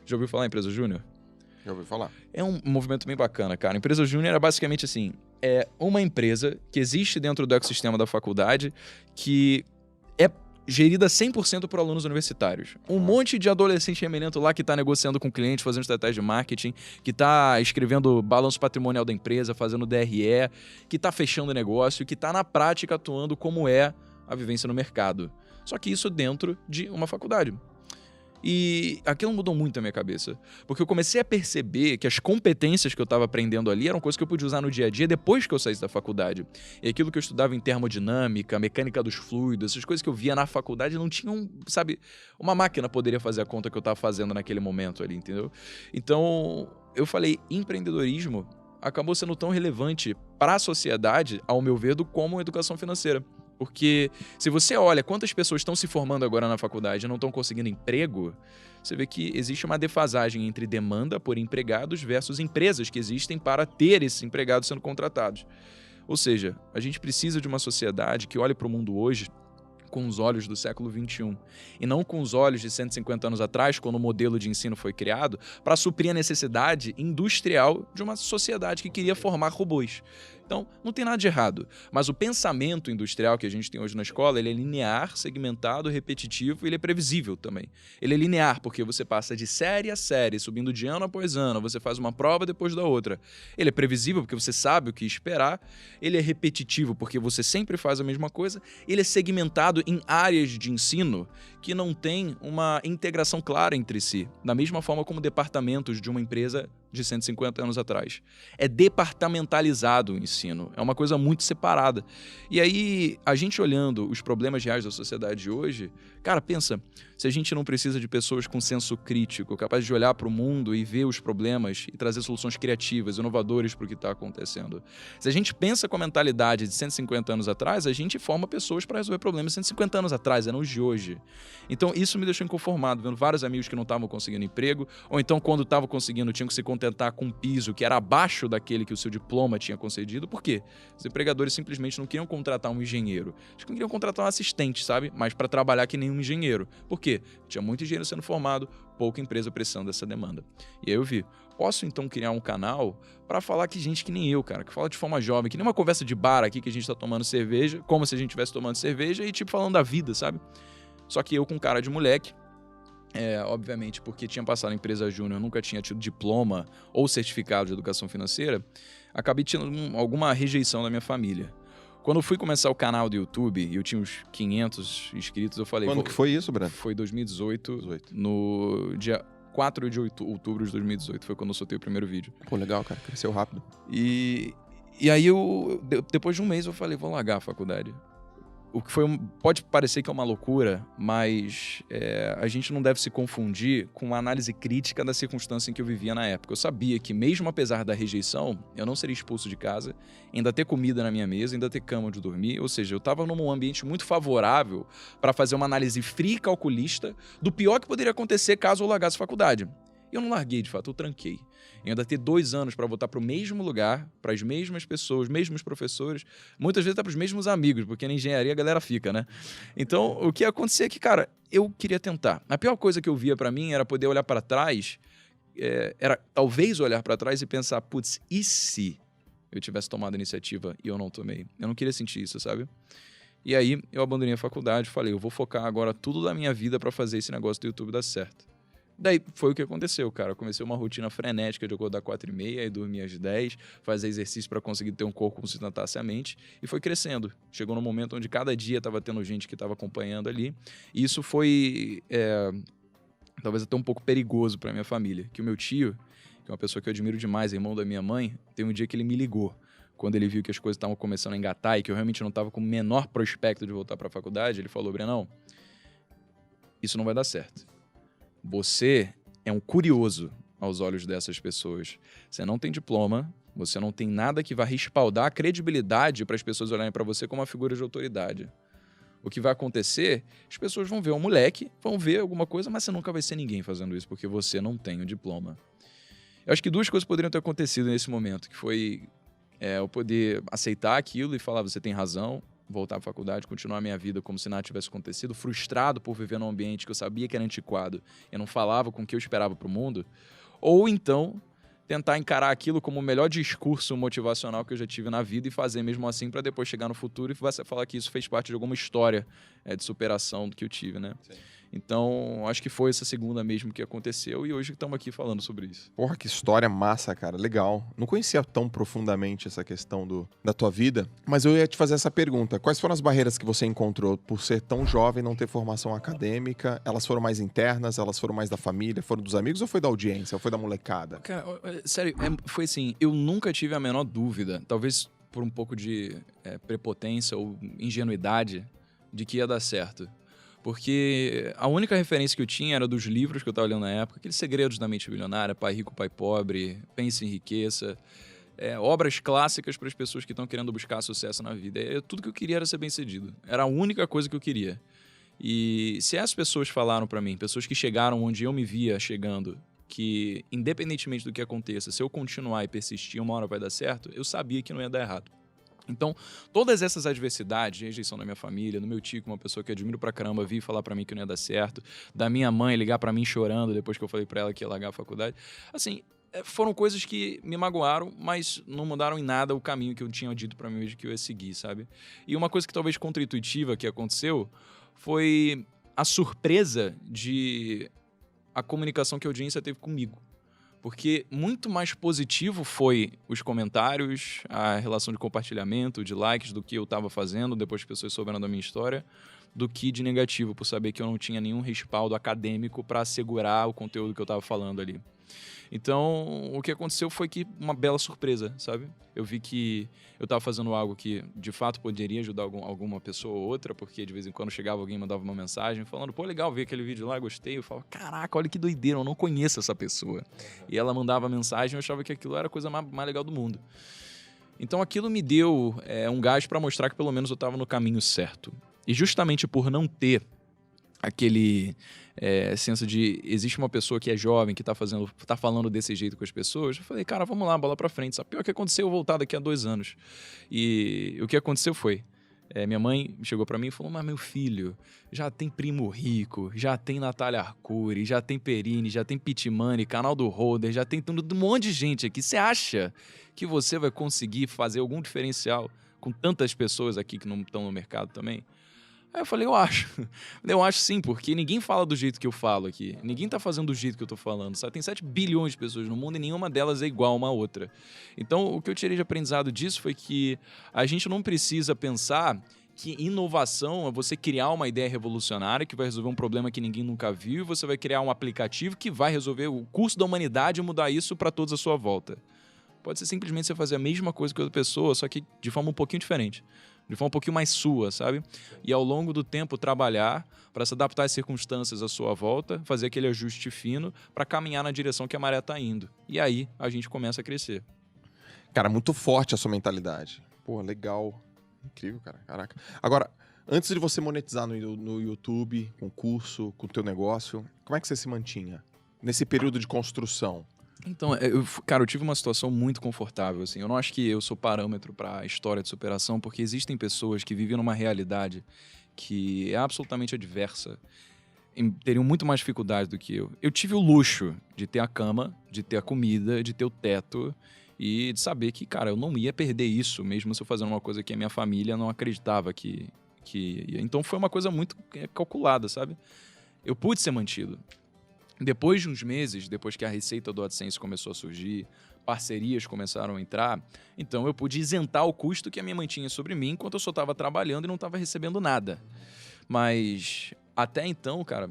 Já ouviu falar em empresa júnior? Já ouvi falar. É um movimento bem bacana, cara. Empresa júnior é basicamente assim, é uma empresa que existe dentro do ecossistema da faculdade que é gerida 100% por alunos universitários. Um monte de adolescente eminento lá que está negociando com cliente, fazendo estratégia de marketing, que está escrevendo balanço patrimonial da empresa, fazendo DRE, que está fechando negócio, que está na prática atuando como é a vivência no mercado. Só que isso dentro de uma faculdade. E aquilo mudou muito a minha cabeça, porque eu comecei a perceber que as competências que eu estava aprendendo ali eram coisas que eu podia usar no dia a dia depois que eu saísse da faculdade. E aquilo que eu estudava em termodinâmica, mecânica dos fluidos, essas coisas que eu via na faculdade não tinham, sabe, uma máquina poderia fazer a conta que eu estava fazendo naquele momento ali, entendeu? Então, eu falei, empreendedorismo acabou sendo tão relevante para a sociedade, ao meu ver, como educação financeira. Porque se você olha quantas pessoas estão se formando agora na faculdade e não estão conseguindo emprego, você vê que existe uma defasagem entre demanda por empregados versus empresas que existem para ter esses empregados sendo contratados. Ou seja, a gente precisa de uma sociedade que olhe para o mundo hoje com os olhos do século XXI e não com os olhos de 150 anos atrás, quando o modelo de ensino foi criado, para suprir a necessidade industrial de uma sociedade que queria formar robôs. Então, não tem nada de errado, mas o pensamento industrial que a gente tem hoje na escola, ele é linear, segmentado, repetitivo e ele é previsível também. Ele é linear porque você passa de série a série, subindo de ano após ano, você faz uma prova depois da outra. Ele é previsível porque você sabe o que esperar, ele é repetitivo porque você sempre faz a mesma coisa, ele é segmentado em áreas de ensino que não tem uma integração clara entre si, da mesma forma como departamentos de uma empresa de 150 anos atrás. É departamentalizado o ensino, é uma coisa muito separada. E aí, a gente olhando os problemas reais da sociedade de hoje, cara, pensa, se a gente não precisa de pessoas com senso crítico, capazes de olhar para o mundo e ver os problemas e trazer soluções criativas, inovadoras para o que está acontecendo. Se a gente pensa com a mentalidade de 150 anos atrás, a gente forma pessoas para resolver problemas 150 anos atrás, não os de hoje. Então, isso me deixou inconformado, vendo vários amigos que não estavam conseguindo emprego, ou então, quando estavam conseguindo, tinham que se contentar com um piso que era abaixo daquele que o seu diploma tinha concedido. Por quê? Os empregadores simplesmente não queriam contratar um engenheiro. Eles não queriam contratar um assistente, sabe? Mas para trabalhar que nem um engenheiro. Por quê? Tinha muito engenheiro sendo formado, pouca empresa precisando dessa demanda. E aí eu vi, posso então criar um canal para falar que gente que nem eu, cara, que fala de forma jovem, que nem uma conversa de bar aqui que a gente tá tomando cerveja, como se a gente estivesse tomando cerveja e tipo falando da vida, sabe? Só que eu com cara de moleque, obviamente porque tinha passado em empresa júnior, nunca tinha tido diploma ou certificado de educação financeira, acabei tendo alguma rejeição da minha família. Quando eu fui começar o canal do YouTube e eu tinha uns 500 inscritos, eu falei... Quando que foi isso, Breno? Foi 2018, no dia 4 de outubro de 2018, foi quando eu soltei o primeiro vídeo. Pô, legal, cara, cresceu rápido. E aí depois de um mês eu falei, vou largar a faculdade. O que pode parecer que é uma loucura, mas a gente não deve se confundir com a análise crítica da circunstância em que eu vivia na época. Eu sabia que, mesmo apesar da rejeição, eu não seria expulso de casa, ainda ter comida na minha mesa, ainda ter cama onde dormir. Ou seja, eu estava num ambiente muito favorável para fazer uma análise fria e calculista do pior que poderia acontecer caso eu largasse a faculdade. Eu não larguei, de fato, eu tranquei. Eu ainda ter 2 anos para voltar para o mesmo lugar, para as mesmas pessoas, mesmos professores, muitas vezes até para os mesmos amigos, porque na engenharia a galera fica, né? Então, o que ia acontecer é que, cara, eu queria tentar. A pior coisa que eu via para mim era poder olhar para trás, era talvez olhar para trás e pensar, putz, e se eu tivesse tomado a iniciativa e eu não tomei? Eu não queria sentir isso, sabe? E aí, eu abandonei a faculdade, falei, eu vou focar agora tudo da minha vida para fazer esse negócio do YouTube dar certo. Daí foi o que aconteceu, cara. Eu comecei uma rotina frenética de acordar 4h30 e dormir às 10, fazer exercício para conseguir ter um corpo que sustentasse a mente, e foi crescendo. Chegou num momento onde cada dia estava tendo gente que estava acompanhando ali, e isso foi talvez até um pouco perigoso para minha família, que o meu tio, que é uma pessoa que eu admiro demais, irmão da minha mãe, tem um dia que ele me ligou, quando ele viu que as coisas estavam começando a engatar e que eu realmente não estava com o menor prospecto de voltar para a faculdade, ele falou, Brenão, isso não vai dar certo. Você é um curioso aos olhos dessas pessoas. Você não tem diploma, você não tem nada que vá respaldar a credibilidade para as pessoas olharem para você como uma figura de autoridade. O que vai acontecer, as pessoas vão ver um moleque, vão ver alguma coisa, mas você nunca vai ser ninguém fazendo isso, porque você não tem o diploma. Eu acho que 2 coisas poderiam ter acontecido nesse momento, que foi eu poder aceitar aquilo e falar, você tem razão, voltar à faculdade, continuar a minha vida como se nada tivesse acontecido, frustrado por viver num ambiente que eu sabia que era antiquado, eu não falava com o que eu esperava para o mundo, ou então tentar encarar aquilo como o melhor discurso motivacional que eu já tive na vida e fazer mesmo assim para depois chegar no futuro e você falar que isso fez parte de alguma história de superação que eu tive, né? Sim. Então, acho que foi essa segunda mesmo que aconteceu e hoje estamos aqui falando sobre isso. Porra, que história massa, cara. Legal. Não conhecia tão profundamente essa questão da tua vida, mas eu ia te fazer essa pergunta. Quais foram as barreiras que você encontrou por ser tão jovem, não ter formação acadêmica? Elas foram mais internas? Elas foram mais da família? Foram dos amigos ou foi da audiência? Ou foi da molecada? Cara, sério, foi assim, eu nunca tive a menor dúvida, talvez por um pouco de prepotência ou ingenuidade, de que ia dar certo. Porque a única referência que eu tinha era dos livros que eu estava lendo na época, aqueles Segredos da Mente Bilionária, Pai Rico, Pai Pobre, Pense em Riqueza, obras clássicas para as pessoas que estão querendo buscar sucesso na vida. Tudo que eu queria era ser bem-sucedido. Era a única coisa que eu queria. E se as pessoas falaram para mim, pessoas que chegaram onde eu me via chegando, que independentemente do que aconteça, se eu continuar e persistir, uma hora vai dar certo, eu sabia que não ia dar errado. Então, todas essas adversidades, rejeição da minha família, do meu tio, uma pessoa que eu admiro pra caramba, vir falar pra mim que não ia dar certo, da minha mãe ligar pra mim chorando depois que eu falei pra ela que ia largar a faculdade, assim, foram coisas que me magoaram, mas não mudaram em nada o caminho que eu tinha dito pra mim mesmo que eu ia seguir, sabe? E uma coisa que talvez contra-intuitiva que aconteceu foi a surpresa de a comunicação que a audiência teve comigo. Porque muito mais positivo foi os comentários, a relação de compartilhamento, de likes do que eu estava fazendo, depois as pessoas souberam da minha história, do que de negativo, por saber que eu não tinha nenhum respaldo acadêmico para assegurar o conteúdo que eu estava falando ali. Então, o que aconteceu foi que uma bela surpresa, sabe? Eu vi que eu estava fazendo algo que, de fato, poderia ajudar alguma pessoa ou outra, porque de vez em quando chegava alguém e mandava uma mensagem falando, pô, legal, vi aquele vídeo lá, gostei. Eu falava, caraca, olha que doideira, eu não conheço essa pessoa. E ela mandava mensagem e eu achava que aquilo era a coisa mais legal do mundo. Então, aquilo me deu um gás para mostrar que, pelo menos, eu estava no caminho certo. E justamente por não ter aquele senso de existe uma pessoa que é jovem, que tá falando desse jeito com as pessoas, eu falei, cara, vamos lá, bola pra frente. Sabe? Pior que aconteceu, eu voltar daqui a 2 anos. E o que aconteceu foi, minha mãe chegou pra mim e falou, mas meu filho, já tem Primo Rico, já tem Natália Arcuri, já tem Perini, já tem Pitmani, canal do Holder, já tem um monte de gente aqui. Você acha que você vai conseguir fazer algum diferencial com tantas pessoas aqui que não estão no mercado também? Aí eu falei, eu acho. Eu acho sim, porque ninguém fala do jeito que eu falo aqui. Ninguém tá fazendo do jeito que eu tô falando, sabe? Tem 7 bilhões de pessoas no mundo e nenhuma delas é igual a uma outra. Então, o que eu tirei de aprendizado disso foi que a gente não precisa pensar que inovação é você criar uma ideia revolucionária que vai resolver um problema que ninguém nunca viu e você vai criar um aplicativo que vai resolver o curso da humanidade e mudar isso para todos à sua volta. Pode ser simplesmente você fazer a mesma coisa que outra pessoa, só que de forma um pouquinho diferente. De forma um pouquinho mais sua, sabe? E ao longo do tempo trabalhar para se adaptar às circunstâncias à sua volta, fazer aquele ajuste fino para caminhar na direção que a maré está indo. E aí a gente começa a crescer. Cara, muito forte a sua mentalidade. Pô, legal. Incrível, cara. Caraca. Agora, antes de você monetizar no YouTube, com o curso, com o teu negócio, como é que você se mantinha nesse período de construção? Então, cara, eu tive uma situação muito confortável, assim. Eu não acho que eu sou parâmetro para a história de superação, porque existem pessoas que vivem numa realidade que é absolutamente adversa, teriam muito mais dificuldade do que eu. Eu tive o luxo de ter a cama, de ter a comida, de ter o teto e de saber que, cara, eu não ia perder isso, mesmo se eu fazendo uma coisa que a minha família não acreditava que ia. Então foi uma coisa muito calculada, sabe? Eu pude ser mantido. Depois de uns meses, depois que a receita do AdSense começou a surgir, parcerias começaram a entrar, então eu pude isentar o custo que a minha mãe tinha sobre mim enquanto eu só estava trabalhando e não estava recebendo nada. Mas até então, cara,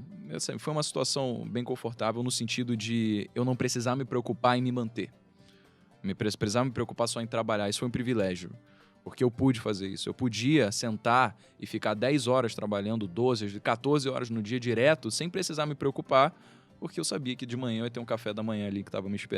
foi uma situação bem confortável no sentido de eu não precisar me preocupar em me manter. Precisar me preocupar só em trabalhar, isso foi um privilégio. Porque eu pude fazer isso. Eu podia sentar e ficar 10 horas trabalhando, 12, 14 horas no dia direto, sem precisar me preocupar, porque eu sabia que de manhã eu ia ter um café da manhã ali que estava me esperando.